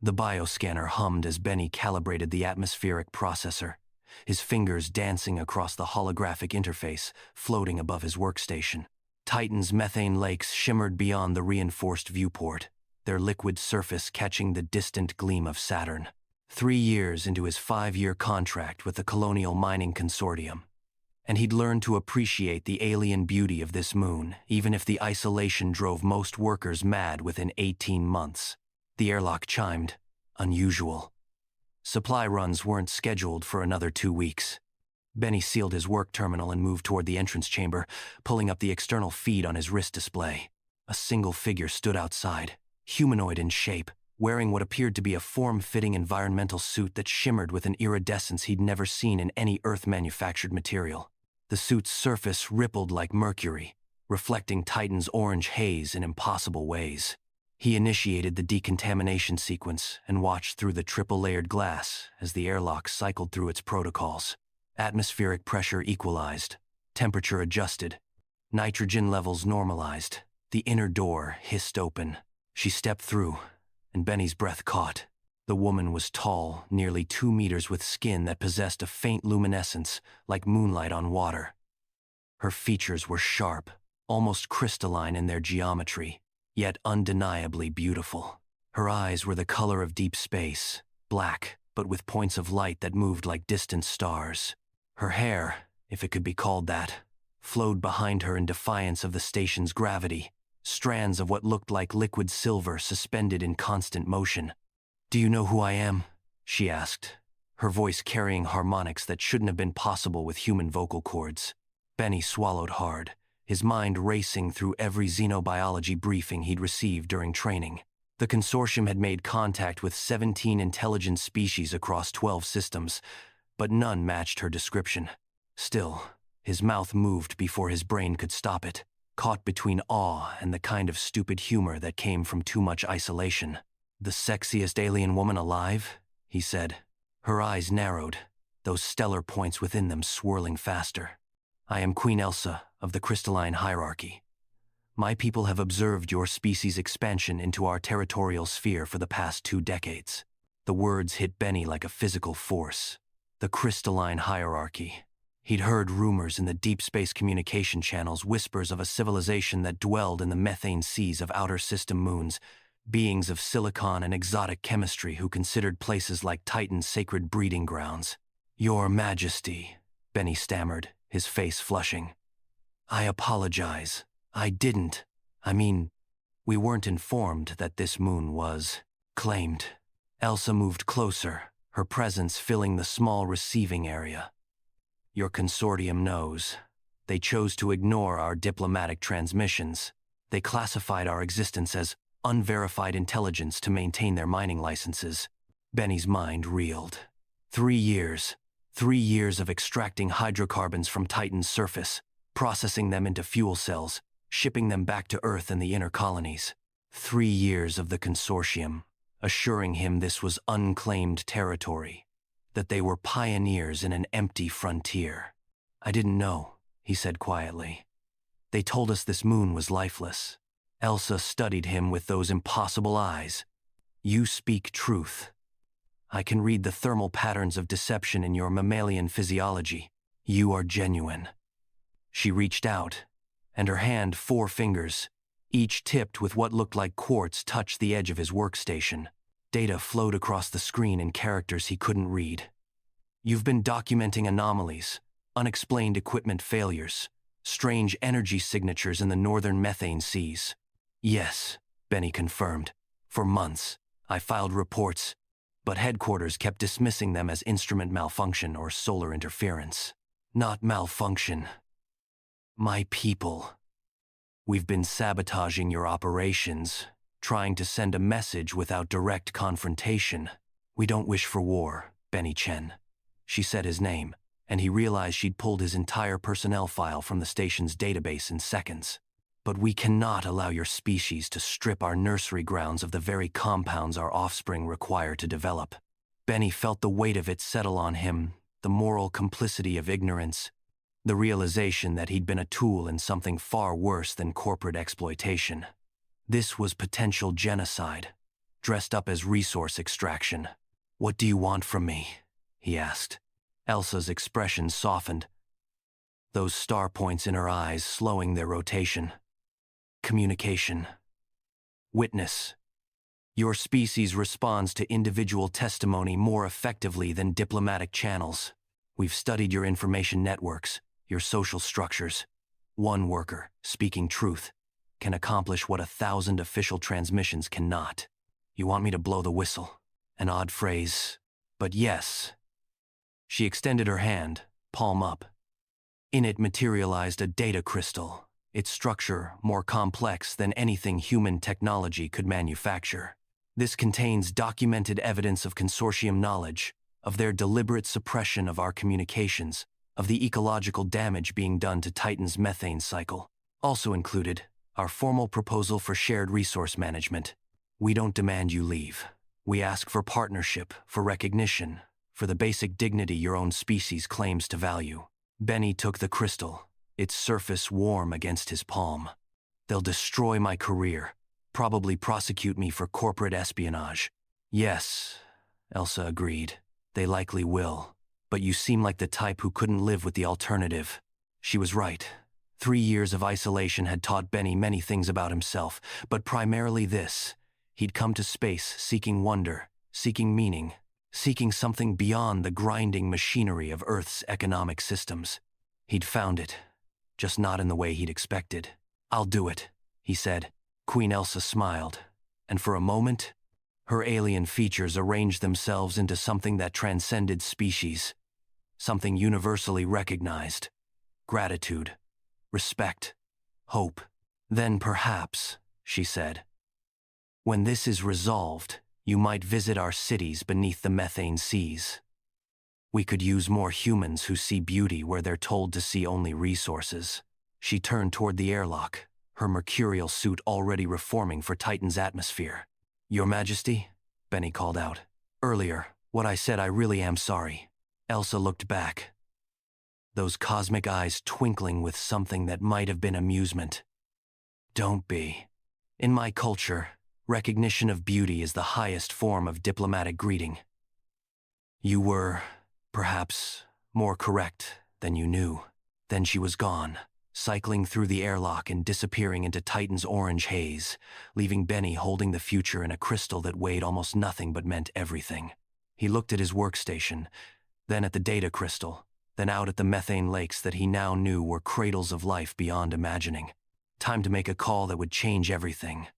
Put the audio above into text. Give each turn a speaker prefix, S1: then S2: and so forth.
S1: The bioscanner hummed as Benny calibrated the atmospheric processor, his fingers dancing across the holographic interface floating above his workstation. Titan's methane lakes shimmered beyond the reinforced viewport, their liquid surface catching the distant gleam of Saturn. 3 years into his 5-year contract with the Colonial Mining Consortium, and he'd learned to appreciate the alien beauty of this moon, even if the isolation drove most workers mad within 18 months. The airlock chimed. Unusual. Supply runs weren't scheduled for another 2 weeks. Benny sealed his work terminal and moved toward the entrance chamber, pulling up the external feed on his wrist display. A single figure stood outside, humanoid in shape, wearing what appeared to be a form-fitting environmental suit that shimmered with an iridescence he'd never seen in any Earth-manufactured material. The suit's surface rippled like mercury, reflecting Titan's orange haze in impossible ways. He initiated the decontamination sequence and watched through the triple-layered glass as the airlock cycled through its protocols. Atmospheric pressure equalized, temperature adjusted, nitrogen levels normalized. The inner door hissed open. She stepped through, and Benny's breath caught. The woman was tall, nearly 2 meters, with skin that possessed a faint luminescence like moonlight on water. Her features were sharp, almost crystalline in their geometry, yet undeniably beautiful. Her eyes were the color of deep space, black, but with points of light that moved like distant stars. Her hair, if it could be called that, flowed behind her in defiance of the station's gravity, strands of what looked like liquid silver suspended in constant motion. "Do you know who I am?" she asked, her voice carrying harmonics that shouldn't have been possible with human vocal cords. Benny swallowed hard, his mind racing through every xenobiology briefing he'd received during training. The consortium had made contact with 17 intelligent species across 12 systems, but none matched her description. Still, his mouth moved before his brain could stop it, caught between awe and the kind of stupid humor that came from too much isolation. "The sexiest alien woman alive?" he said. Her eyes narrowed, those stellar points within them swirling faster. "I am Queen Elsa of the crystalline hierarchy. My people have observed your species' expansion into our territorial sphere for the past 2 decades. The words hit Benny like a physical force. The crystalline hierarchy. He'd heard rumors in the deep space communication channels, whispers of a civilization that dwelled in the methane seas of outer system moons, beings of silicon and exotic chemistry who considered places like Titan sacred breeding grounds. "Your Majesty," Benny stammered, his face flushing. "I apologize. I didn't. We weren't informed that this moon was claimed." Elsa moved closer, her presence filling the small receiving area. "Your consortium knows. They chose to ignore our diplomatic transmissions. They classified our existence as unverified intelligence to maintain their mining licenses." Benny's mind reeled. 3 years. 3 years of extracting hydrocarbons from Titan's surface, processing them into fuel cells, shipping them back to Earth and the inner colonies. 3 years of the consortium, assuring him this was unclaimed territory, that they were pioneers in an empty frontier. "I didn't know," he said quietly. "They told us this moon was lifeless." Elsa studied him with those impossible eyes. "You speak truth. I can read the thermal patterns of deception in your mammalian physiology. You are genuine." She reached out, and her hand, 4 fingers, each tipped with what looked like quartz, touched the edge of his workstation. Data flowed across the screen in characters he couldn't read. "You've been documenting anomalies, unexplained equipment failures, strange energy signatures in the northern methane seas." "Yes," Benny confirmed. "For months, I filed reports, but headquarters kept dismissing them as instrument malfunction or solar interference." "Not malfunction. My people. We've been sabotaging your operations, trying to send a message without direct confrontation. We don't wish for war, Benny Chen." She said his name, and he realized she'd pulled his entire personnel file from the station's database in seconds. "But we cannot allow your species to strip our nursery grounds of the very compounds our offspring require to develop." Benny felt the weight of it settle on him, the moral complicity of ignorance, the realization that he'd been a tool in something far worse than corporate exploitation. This was potential genocide, dressed up as resource extraction. "What do you want from me?" he asked. Elsa's expression softened, those star points in her eyes slowing their rotation. "Communication. Witness. Your species responds to individual testimony more effectively than diplomatic channels. We've studied your information networks, your social structures. One worker, speaking truth, can accomplish what 1,000 official transmissions cannot. You want me to blow the whistle?" An odd phrase, but yes. She extended her hand, palm up. In it materialized a data crystal, its structure more complex than anything human technology could manufacture. This contains documented evidence of consortium knowledge, of their deliberate suppression of our communications, of the ecological damage being done to Titan's methane cycle. Also included, our formal proposal for shared resource management. We don't demand you leave. We ask for partnership, for recognition, for the basic dignity your own species claims to value. Benny took the crystal, its surface warm against his palm. "They'll destroy my career, probably prosecute me for corporate espionage." "Yes," Elsa agreed. "They likely will. But you seem like the type who couldn't live with the alternative." She was right. 3 years of isolation had taught Benny many things about himself, but primarily this. He'd come to space seeking wonder, seeking meaning, seeking something beyond the grinding machinery of Earth's economic systems. He'd found it, just not in the way he'd expected. "I'll do it," he said. Queen Elsa smiled, and for a moment, her alien features arranged themselves into something that transcended species, something universally recognized. Gratitude, respect, hope. "Then perhaps," she said, "when this is resolved, you might visit our cities beneath the methane seas. We could use more humans who see beauty where they're told to see only resources." She turned toward the airlock, her mercurial suit already reforming for Titan's atmosphere. "Your Majesty," Benny called out. "Earlier, what I said, I really am sorry." Elsa looked back, those cosmic eyes twinkling with something that might have been amusement. "Don't be. In my culture, recognition of beauty is the highest form of diplomatic greeting. You were, perhaps, more correct than you knew." Then she was gone, cycling through the airlock and disappearing into Titan's orange haze, leaving Benny holding the future in a crystal that weighed almost nothing but meant everything. He looked at his workstation, then at the data crystal, then out at the methane lakes that he now knew were cradles of life beyond imagining. Time to make a call that would change everything.